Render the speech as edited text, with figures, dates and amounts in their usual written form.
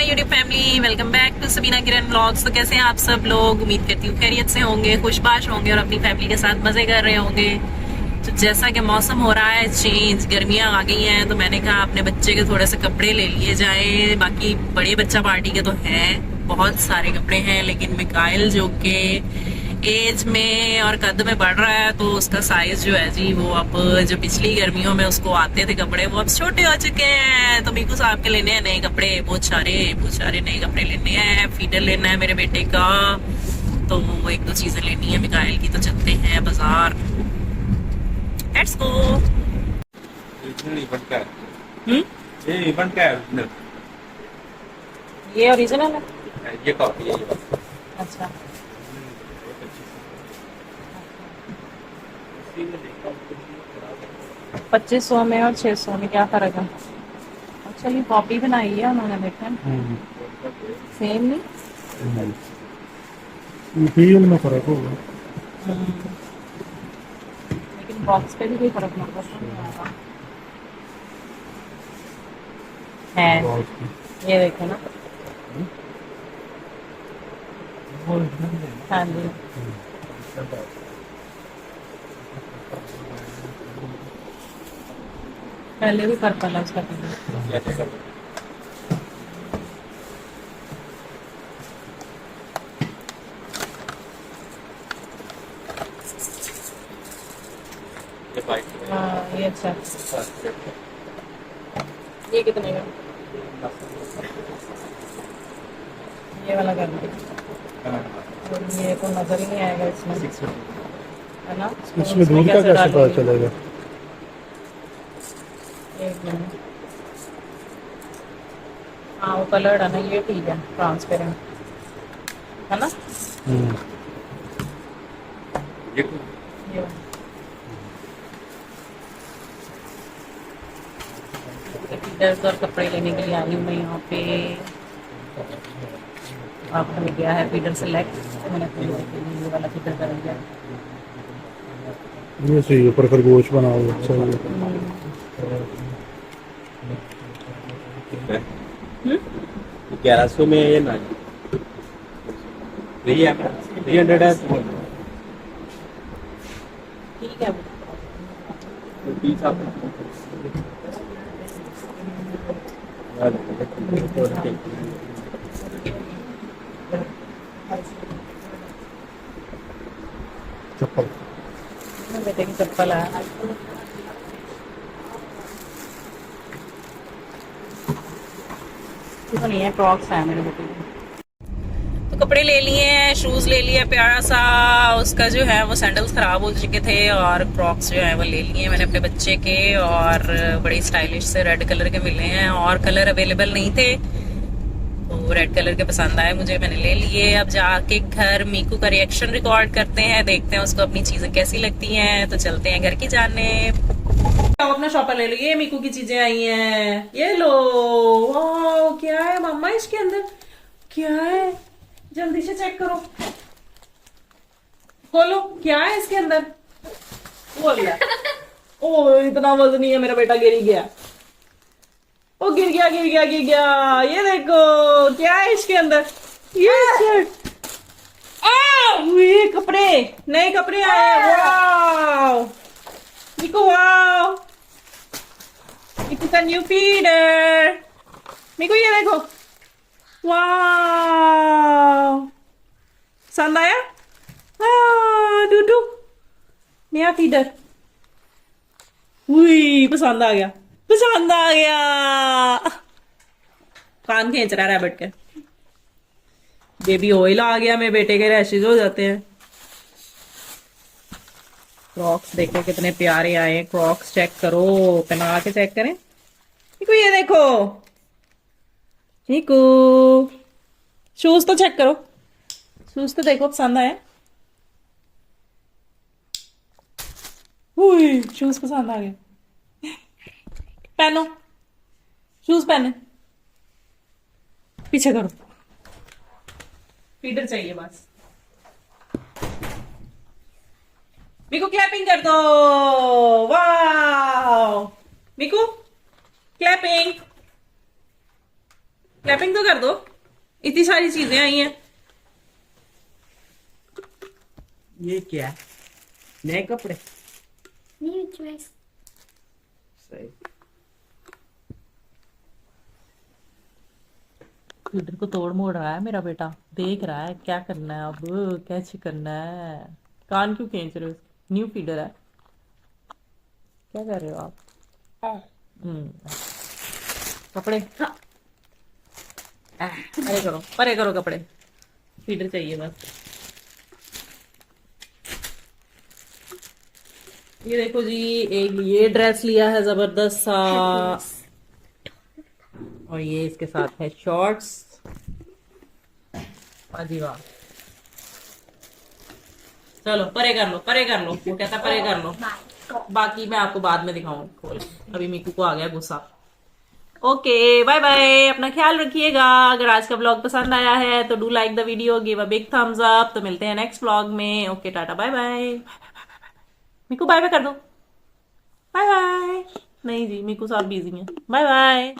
YouTube family, welcome back to Sabina Kiran vlogs. तो कैसे हैं आप सब लोग? उम्मीद करती हूँ खैरियत से होंगे, खुशबाश होंगे और अपनी फैमिली के साथ मजे कर रहे होंगे। तो जैसा कि मौसम हो रहा है चेंज, गर्मियां आ गई हैं, तो मैंने कहा अपने बच्चे के थोड़े से कपड़े ले लिए जाए। बाकी बड़े बच्चा पार्टी के तो हैं, बहुत सारे कपड़े हैं, लेकिन मिकाइल जो के एज में और कद में बढ़ रहा है, तो उसका साइज जो है जी वो अब जो पिछली गर्मियों में उसको आते थे कपड़े, वो अब छोटे हो चुके हैं। तो मीकू साहब के लेने हैं नए कपड़े, बहुत सारे नए कपड़े लेने हैं। फीडर लेना है मेरे बेटे का, तो वो एक दो चीजें लेनी है मिकाइल की। तो चलते हैं बाजार, लेट्स गो। ओरिजिनल इवेंट का है। हम्म, ये इवेंट का है ओरिजिनल। ये ओरिजिनल है। ये कॉपी है ये बस। अच्छा, 2500 में और 600 में क्या फर्क है? अच्छा, ये कॉपी बनाई है उन्होंने, देखें सेम नहीं। मटीरियल में फर्क होगा। लेकिन बॉक्स पे भी कोई फर्क नहीं पड़ता है। ये देखो ना। हाँ जी, पहले भी पर्पल है उसका कलर। ये वाइट हाँ, ये अच्छा है। है। ये कितने का? ये वाला कर दो। और ये तो नजर ही नहीं आएगा इसमें, है ना? तो इसमें दूध का कैसे पता डालोगे? चलेगा? एक मिनट। हाँ, वो कलर है ना, ये ठीक है, ट्रांसपेरेंट है ना। ये ये वाला। फीडर्स और कपड़े लेने के लिए आई हूँ मैं यहाँ पे। आपको हो गया है फीडर सेलेक्ट, तो मैंने अपने बेटे के लिए ये वाला फीडर कर दिया। ये सही है, पर खरगोश बना हुआ अच्छा है। हम्म? 1100 में ये ना 300 है। ठीक है। तो 30 आप चप्पल मेरे बेटे की चप्पल है। तो नहीं है, क्रॉक्स है मेरे बेटे की। तो कपड़े ले लिए हैं, शूज ले लिया प्यारा सा। उसका जो है वो सैंडल्स खराब हो चुके थे, और क्रॉक्स जो है वो ले लिए मैंने अपने बच्चे के, और बड़े स्टाइलिश से रेड कलर के मिले हैं, और कलर अवेलेबल नहीं थे, तो रेड कलर के पसंद आए मुझे, मैंने ले लिए। अब जाके घर मीकू का रिएक्शन रिकॉर्ड करते हैं, देखते हैं उसको अपनी चीजें कैसी लगती हैं। तो चलते हैं घर की जाने। आप अपना शॉपर ले लो, ये मीकू की चीजें आई हैं, ये लो। वाह, क्या है मम्मा इसके अंदर? क्या है? जल्दी से चेक करो, खोलो, क्या है इसके अंदर? बोल रहा है। ओ, इतना वजनी है, मेरा बेटा गिर ही गया। ओ, गिर गया गिर गया गिर गया। ये देखो क्या है इसके अंदर, ये शर्ट। ये कपड़े, नए कपड़े आए हैं। वाओ निको, wow, it is a new feeder. निको ये देखो, वाओ, पसंद आया? डूडू नया फीडर। हुई, पसंद आ गया, पसंद आ गया। कान खींच रहा है रैबिट के। बेबी ऑयल आ गया, मेरे बेटे के रैशेज हो जाते हैं। क्रॉक्स देखो कितने प्यारे आए हैं, क्रॉक्स चेक करो, पहना के चेक करें। निकू ये देखो, निकू शूज तो चेक करो, शूज तो देखो, पसंद आए? हुई, शूज पसंद आ गए। पहनो, शूज पहने, पीछे करो, फीडर चाहिए बस। मिकू क्लैपिंग कर दो, वाह मिकू क्लैपिंग। क्लैपिंग तो कर दो, इतनी सारी चीजें आई हैं। ये क्या है? नए कपड़े? New dress. सही। फीडर को तोड़ मोड़ रहा है मेरा बेटा, देख रहा है क्या करना है, अब कैसे करना है। कान क्यों खींच रहे हो? न्यू फीडर है, क्या कर रहे हो आप? कपड़े परे करो कपड़े, फीडर चाहिए बस। ये देखो जी, एक ये ड्रेस लिया है जबरदस्त सा, और ये इसके साथ है शॉर्ट्स। जी वाह, चलो परे कर लो, परे कर लो, वो कहता परे कर लो। बाकी मैं आपको बाद में दिखाऊंगी खोल के। अभी मीकू को आ गया गुस्सा। ओके बाय बाय, अपना ख्याल रखिएगा। अगर आज का ब्लॉग पसंद आया है तो do like the video, give a big thumbs up. तो मिलते हैं नेक्स्ट ब्लॉग में। ओके टाटा bye bye. Meeku bye bye कर दो, बाय बाय। नहीं जी मीकू साहब बिजी हैं, बाय बाय।